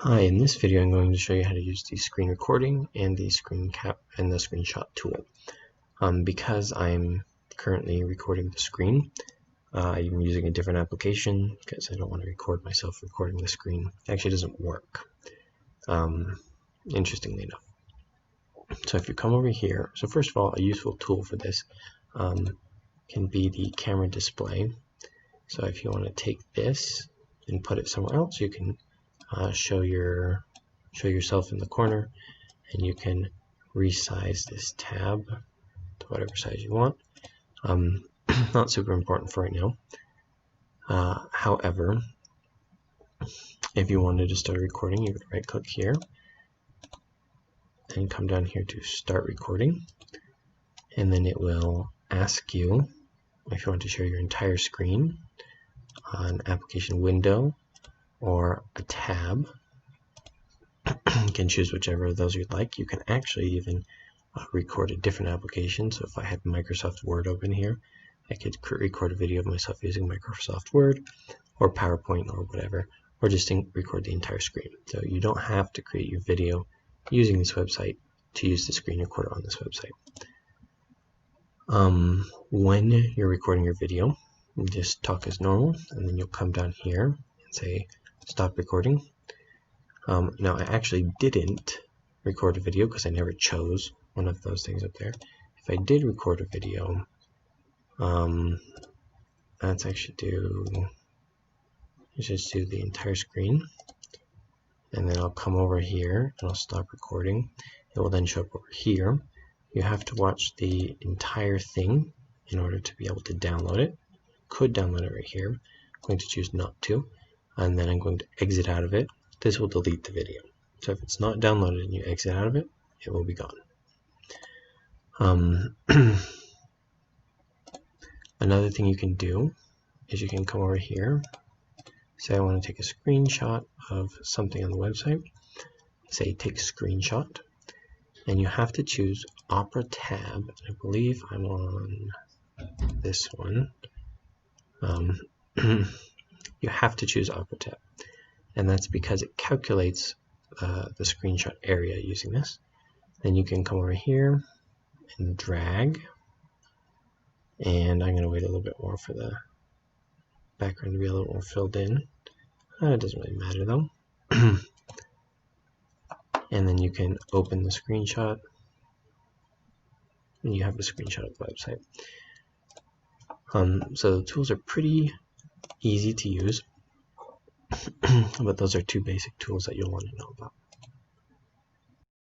Hi, in this video I'm going to show you how to use the screen recording and the screen cap and the screenshot tool. Because I'm currently recording the screen, I'm using a different application because I don't want to record myself recording the screen. It actually doesn't work, interestingly enough. So if you come over here, so first of all, a useful tool for this can be the camera display. So if you want to take this and put it somewhere else, you can show yourself in the corner, and you can resize this tab to whatever size you want. Not super important for right now. However, if you wanted to start recording, you would right click here and come down here to start recording, and then it will ask you if you want to share your entire screen, an application window, or a tab. You can choose whichever of those you'd like. You can actually even record a different application. So if I had Microsoft Word open here, I could record a video of myself using Microsoft Word or PowerPoint or whatever, or just record the entire screen. So you don't have to create your video using this website to use the screen recorder on this website. When you're recording your video, you just talk as normal, and then you'll come down here and say stop recording. Now I actually didn't record a video because I never chose one of those things up there. If I did record a video, let's actually just do the entire screen, and then I'll come over here and I'll stop recording. It will then show up over here. You have to watch the entire thing in order to be able to download it. Could download it right here. I'm going to choose not to, and then I'm going to exit out of it. This will delete the video. So if it's not downloaded and you exit out of it, it will be gone. Another thing you can do is you can come over here, say I want to take a screenshot of something on the website, say take screenshot, and you have to choose Opera tab. I believe I'm on this one. You have to choose Opera tab, and that's because it calculates the screenshot area using this. Then you can come over here and drag, and I'm going to wait a little bit more for the background to be a little more filled in. It doesn't really matter though. And then you can open the screenshot, and you have a screenshot of the website. So the tools are pretty easy to use, but those are two basic tools that you'll want to know about.